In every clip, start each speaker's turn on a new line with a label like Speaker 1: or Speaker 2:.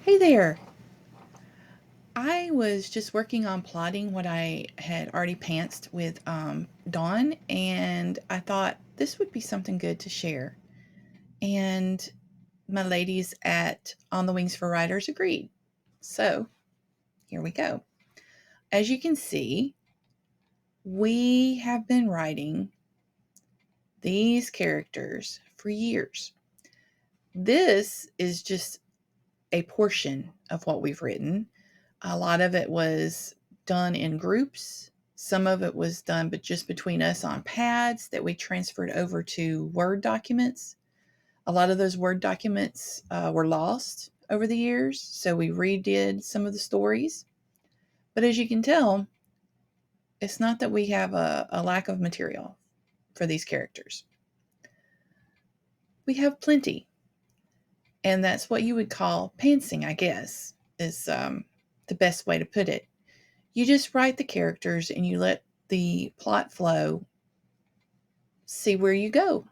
Speaker 1: Hey there. I was just working on plotting what I had already pantsed with Dawn, and I thought this would be something good to share. And my ladies at On the Wings for Writers agreed. So here we go. As you can see, we have been writing these characters for years. This is just a portion of what we've written. A lot of it was done in groups. Some of it was done but just between us on pads that we transferred over to Word documents. A lot of those Word documents were lost over the years, so we redid some of the stories. But as you can tell, it's not that we have a lack of material for these characters. We have plenty, and that's what you would call pantsing, I guess, is the best way to put it. You just write the characters and you let the plot flow see where you go.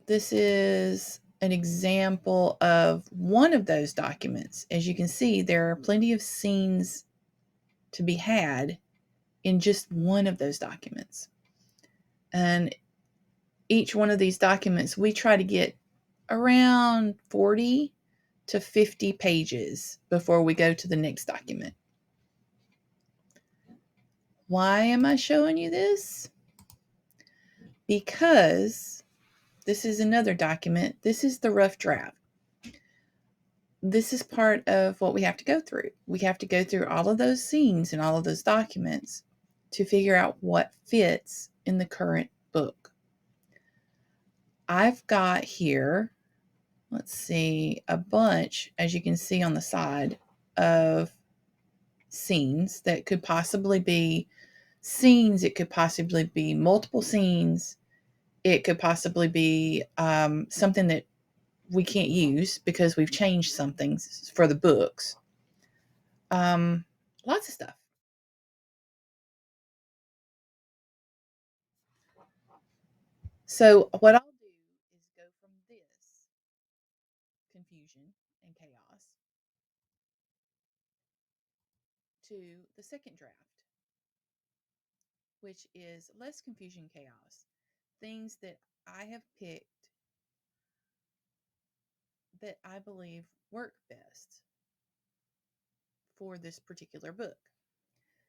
Speaker 1: This is an example of one of those documents. As you can see, there are plenty of scenes to be had in just one of those documents. And each one of these documents, we try to get around 40 to 50 pages before we go to the next document. Why am I showing you this? Because this is another document. This is the rough draft. This is part of what we have to go through. We have to go through all of those scenes and all of those documents to figure out what fits in the current book. I've got here, let's see, a bunch, as you can see on the side, of scenes that could possibly be scenes. It could possibly be multiple scenes. It could possibly be something that we can't use because we've changed something for the books. Lots of stuff. So what I'll do is go from this confusion and chaos to the second draft, which is less confusion, chaos. Things that I have picked that I believe work best for this particular book.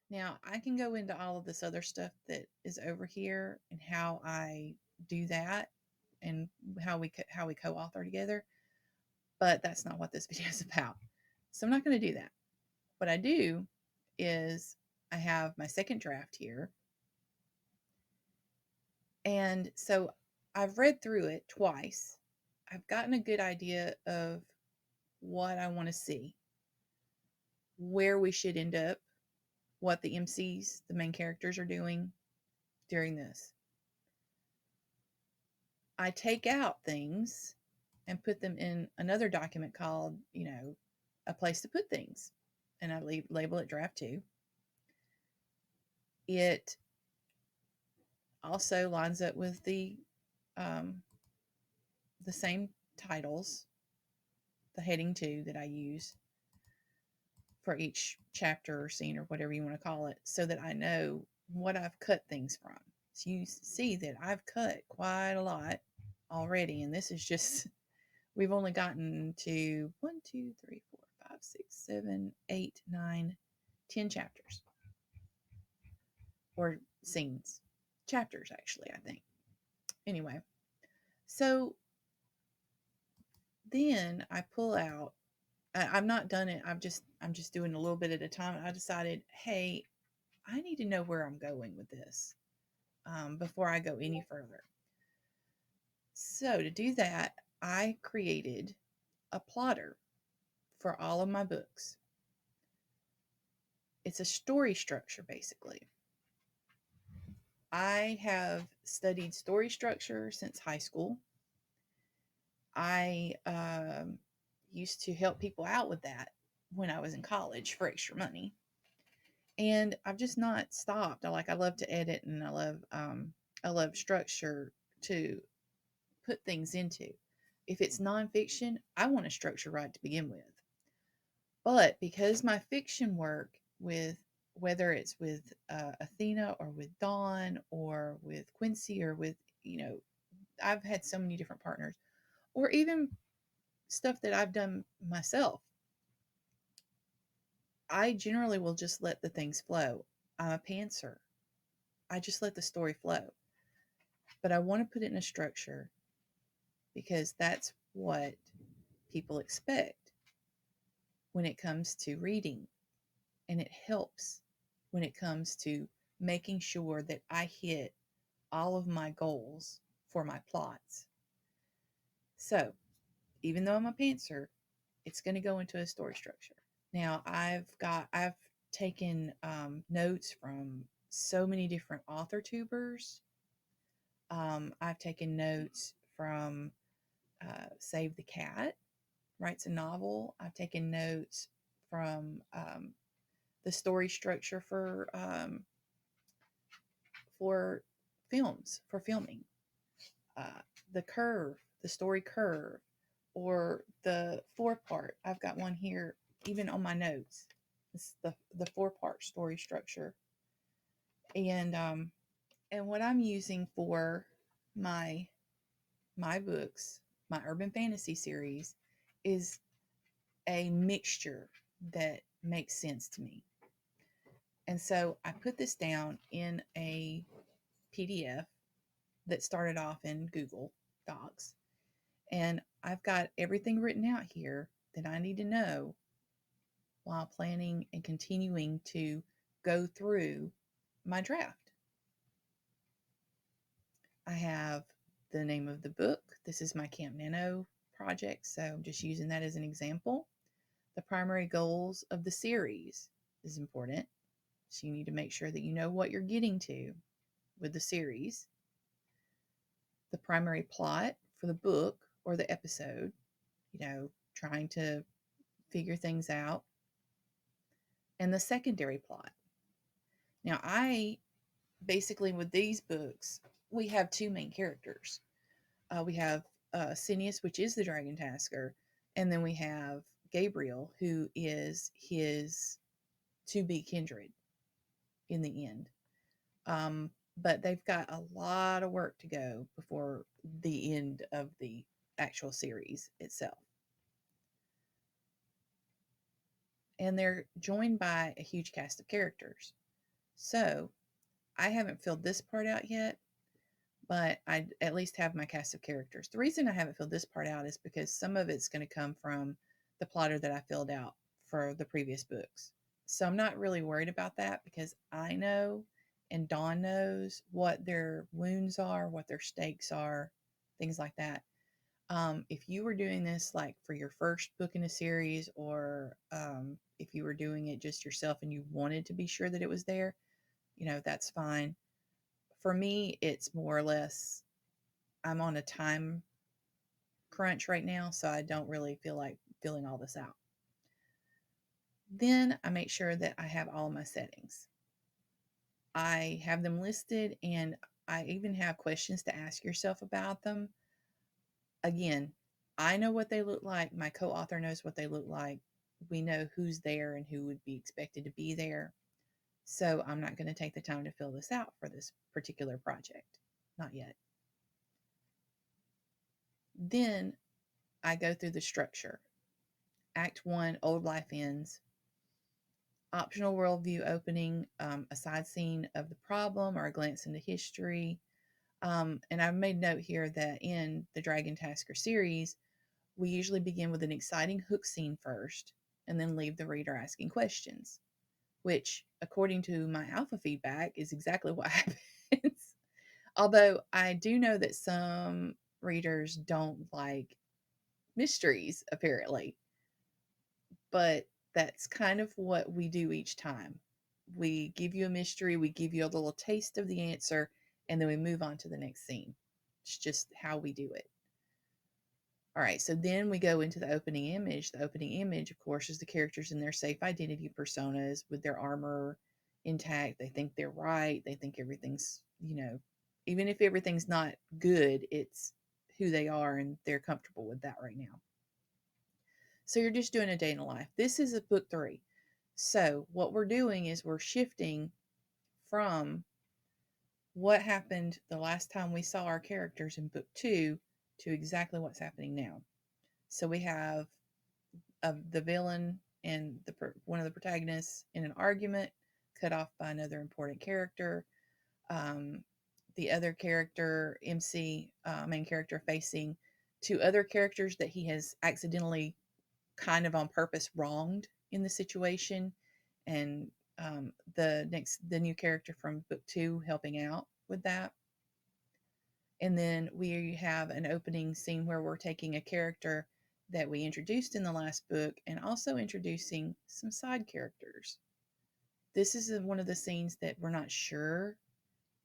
Speaker 1: Now, I can go into all of this other stuff that is over here and how I do that and how we co-author together, but that's not what this video is about. So I'm not going to do that. What I do is I have my second draft here. And so I've read through it twice. I've gotten a good idea of what I want to see, where we should end up, what the MCs, the main characters, are doing during this. I take out things and put them in another document called, a place to put things. And I label it draft 2. It also lines up with um, the same titles, the heading 2 that I use for each chapter or scene or whatever you want to call it, so that I know what I've cut things from. So you see that I've cut quite a lot already, and this is just, we've only gotten to 1, 2, 3, 4, 5, 6, 7, 8, 9, 10 chapters or scenes. Chapters, actually, I think. Anyway, so then I pull out. I've not done it. I'm just doing a little bit at a time. I decided, hey, I need to know where I'm going with this before I go any further. So to do that, I created a plotter for all of my books. It's a story structure, basically. I have studied story structure since high school. I used to help people out with that when I was in college for extra money. And I've just not stopped. I love to edit, and I love structure to put things into. If it's nonfiction, I want a structure right to begin with. But because my fiction work with, whether it's with Athena or with Dawn or with Quincy or with, I've had so many different partners, or even stuff that I've done myself, I generally will just let the things flow. I'm a pantser. I just let the story flow. But I want to put it in a structure because that's what people expect when it comes to reading. And it helps when it comes to making sure that I hit all of my goals for my plots. So, even though I'm a pantser, it's going to go into a story structure. Now, I've taken notes from so many different author tubers. I've taken notes from Save the Cat, writes a novel. I've taken notes from the story structure for films, for filming. Uh, the curve, the story curve, or the four part. I've got one here, even on my notes. It's the four-part story structure, and what I'm using for my my books, my urban fantasy series, is a mixture that makes sense to me. And so I put this down in a PDF that started off in Google Docs. And I've got everything written out here that I need to know while planning and continuing to go through my draft. I have the name of the book. This is my Camp Nano project, so I'm just using that as an example. The primary goals of the series is important. So you need to make sure that you know what you're getting to with the series. The primary plot for the book or the episode, trying to figure things out. And the secondary plot. Now, I basically, with these books, we have two main characters. We have Cineas, which is the Dragon Tasker, and then we have Gabriel, who is his to be kindred in the end. But they've got a lot of work to go before the end of the actual series itself. And they're joined by a huge cast of characters. So I haven't filled this part out yet, but I at least have my cast of characters. The reason I haven't filled this part out is because some of it's going to come from the plotter that I filled out for the previous books. So I'm not really worried about that because I know and Dawn knows what their wounds are, what their stakes are, things like that. If you were doing this like for your first book in a series, or if you were doing it just yourself and you wanted to be sure that it was there, that's fine. For me, it's more or less I'm on a time crunch right now, so I don't really feel like filling all this out. Then I make sure that I have all my settings. I have them listed, and I even have questions to ask yourself about them. Again, I know what they look like. My co author knows what they look like. We know who's there and who would be expected to be there. So I'm not going to take the time to fill this out for this particular project. Not yet. Then I go through the structure. Act 1, Old Life Ends. Optional worldview opening, a side scene of the problem or a glance into history. And I've made note here that in the Dragon Tasker series, we usually begin with an exciting hook scene first and then leave the reader asking questions, which, according to my alpha feedback, is exactly what happens. Although I do know that some readers don't like mysteries, apparently. But that's kind of what we do each time. We give you a mystery, we give you a little taste of the answer, and then we move on to the next scene. It's just how we do it. All right, so then we go into the opening image. The opening image, of course, is the characters in their safe identity personas with their armor intact. They think they're right. They think everything's, even if everything's not good, it's who they are and they're comfortable with that right now. So you're just doing a day in the life. This is a book 3. So what we're doing is we're shifting from what happened the last time we saw our characters in book 2 to exactly what's happening now. So we have the villain and one of the protagonists in an argument, cut off by another important character. Um, the other character, MC, main character, facing 2 other characters that he has accidentally, kind of on purpose, wronged in the situation, and the new character from book 2 helping out with that. And then we have an opening scene where we're taking a character that we introduced in the last book and also introducing some side characters. This is one of the scenes that we're not sure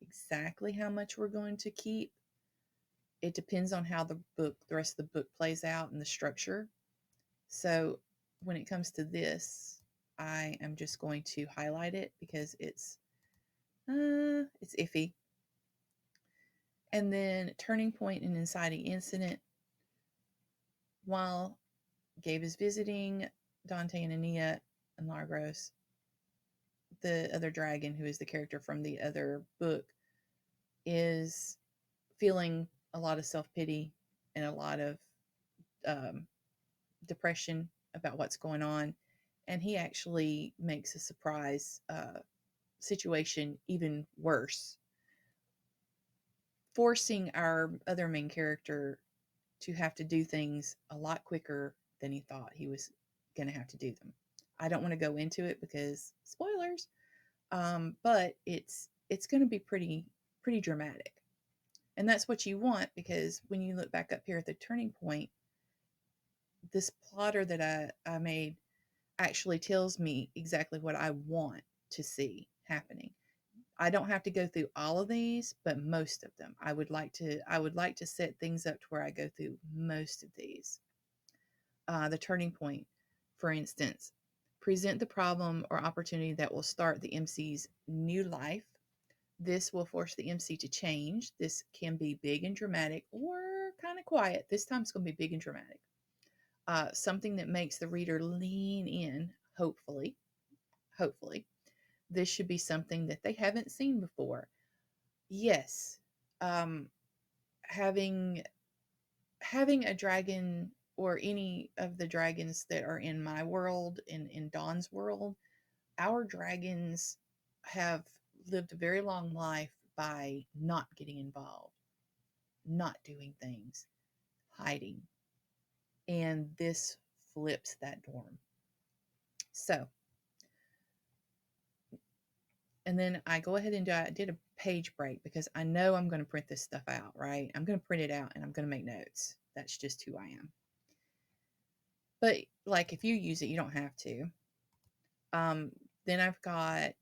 Speaker 1: exactly how much we're going to keep. It depends on how the rest of the book plays out and the structure. So when it comes to this, I am just going to highlight it because it's iffy. And then turning point and inciting incident. While Gabe is visiting Dante and Ania and Largos, the other dragon, who is the character from the other book, is feeling a lot of self-pity and a lot of um, depression about what's going on. And he actually makes a surprise situation even worse, forcing our other main character to have to do things a lot quicker than he thought he was going to have to do them. I don't want to go into it because spoilers, but it's going to be pretty dramatic, and that's what you want, because when you look back up here at the turning point, this plotter that I made actually tells me exactly what I want to see happening. I don't have to go through all of these, but most of them. I would like to set things up to where I go through most of these. The turning point, for instance, present the problem or opportunity that will start the MC's new life. This will force the MC to change. This can be big and dramatic or kind of quiet. This time it's going to be big and dramatic. Something that makes the reader lean in, hopefully. Hopefully. This should be something that they haven't seen before. Yes, um, having a dragon, or any of the dragons that are in my world, in Dawn's world, our dragons have lived a very long life by not getting involved, not doing things, hiding. And this flips that norm. So, and then I go ahead and I did a page break because I know I'm going to print this stuff out, right? I'm going to print it out and I'm going to make notes. That's just who I am. But like, if you use it, you don't have to. Then I've got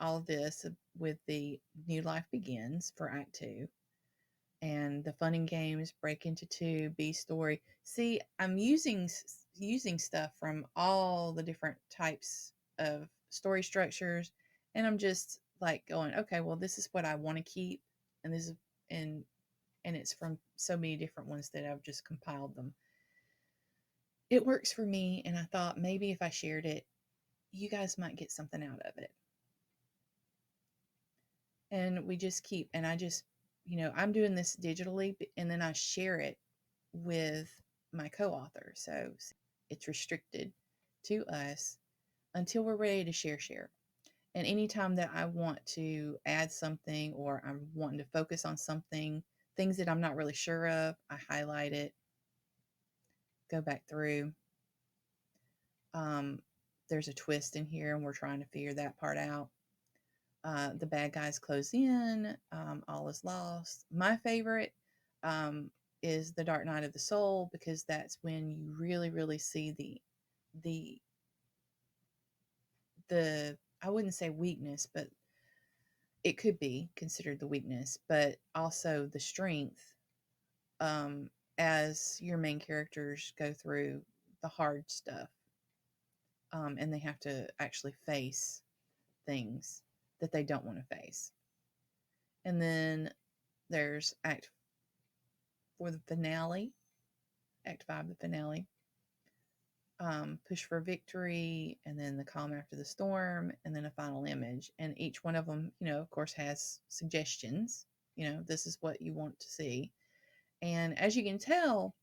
Speaker 1: all of this with the New Life Begins for Act 2. And the fun and games, break into 2, B story. See, I'm using stuff from all the different types of story structures, and I'm just like going, okay, well, this is what I want to keep, and this is and it's from so many different ones that I've just compiled them. It works for me, and I thought maybe if I shared it, you guys might get something out of it. And we just keep, and I just, I'm doing this digitally, and then I share it with my co-author. So it's restricted to us until we're ready to share. And anytime that I want to add something, or I'm wanting to focus on something, things that I'm not really sure of, I highlight it, go back through. There's a twist in here and we're trying to figure that part out. The bad guys close in, all is lost. My favorite is the Dark Night of the Soul, because that's when you really see the I wouldn't say weakness, but it could be considered the weakness, but also the strength, as your main characters go through the hard stuff, and they have to actually face things that they don't want to face. And then there's for the finale, Act 5, the finale. Push for victory, and then the calm after the storm, and then a final image. And each one of them, of course, has suggestions. This is what you want to see. And as you can tell,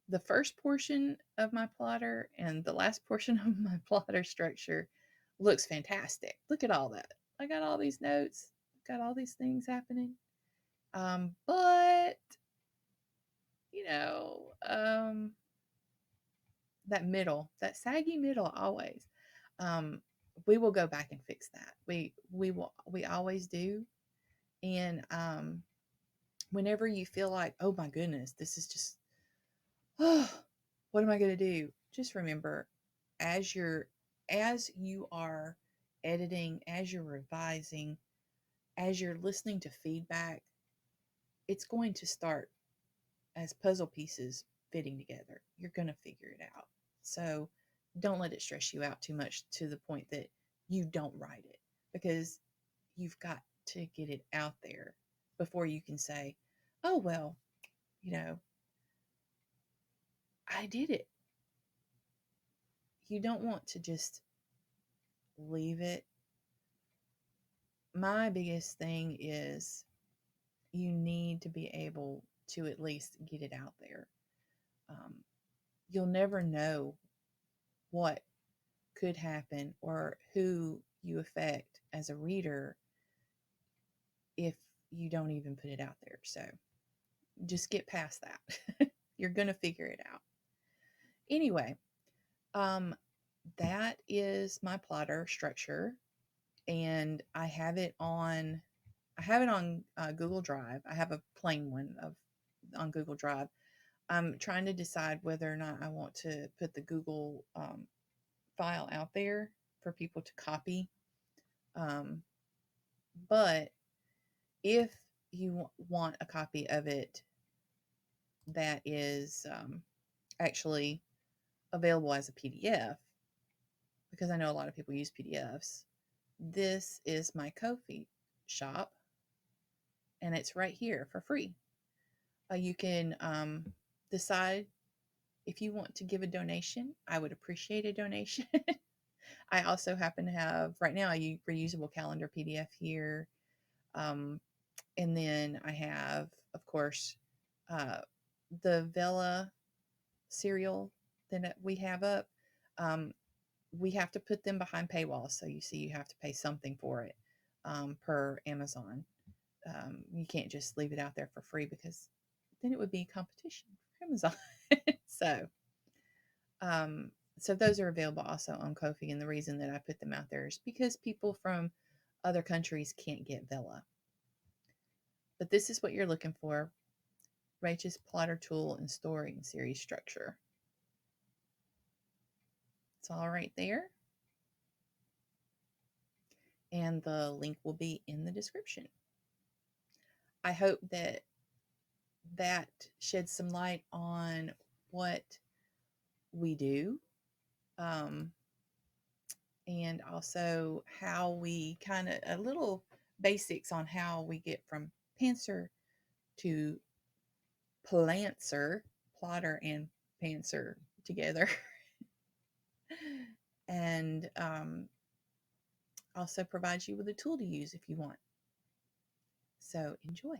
Speaker 1: the first portion of my plotter and the last portion of my plotter structure looks fantastic. Look at all that. I got all these notes, got all these things happening. But, you know, um, that middle, that saggy middle always. Um, we will go back and fix that. We always do. And whenever you feel like, oh my goodness, this is just, oh, what am I going to do? Just remember, as you are editing, as you're revising, as you're listening to feedback, it's going to start as puzzle pieces fitting together. You're going to figure it out. So don't let it stress you out too much to the point that you don't write it, because you've got to get it out there before you can say, oh, well, you know, I did it. You don't want to just leave it. My biggest thing is you need to be able to at least get it out there. Um, you'll never know what could happen or who you affect as a reader if you don't even put it out there. So just get past that. You're going to figure it out. Anyway, um, that is my plotter structure, and I have it on Google Drive. I have a plain one on Google Drive. I'm trying to decide whether or not I want to put the Google file out there for people to copy. Um, but if you want a copy of it that is actually available as a PDF, because I know a lot of people use PDFs, this is my Ko-fi shop, and it's right here for free. You can decide if you want to give a donation. I would appreciate a donation. I also happen to have right now a reusable calendar PDF here. Um, and then I have, of course, uh, the Vela cereal that we have up. Um, we have to put them behind paywalls. So you see, you have to pay something for it per Amazon. You can't just leave it out there for free, because then it would be competition for Amazon. so, um, so those are available also on Ko-fi. And the reason that I put them out there is because people from other countries can't get Vela. But this is what you're looking for: Rach's plotter tool and story and series structure. It's all right there. And the link will be in the description. I hope that sheds some light on what we do, um, and also how we kind of a little basics on how we get from pantser to plantser, plotter and pantser together. And also provides you with a tool to use if you want. So enjoy.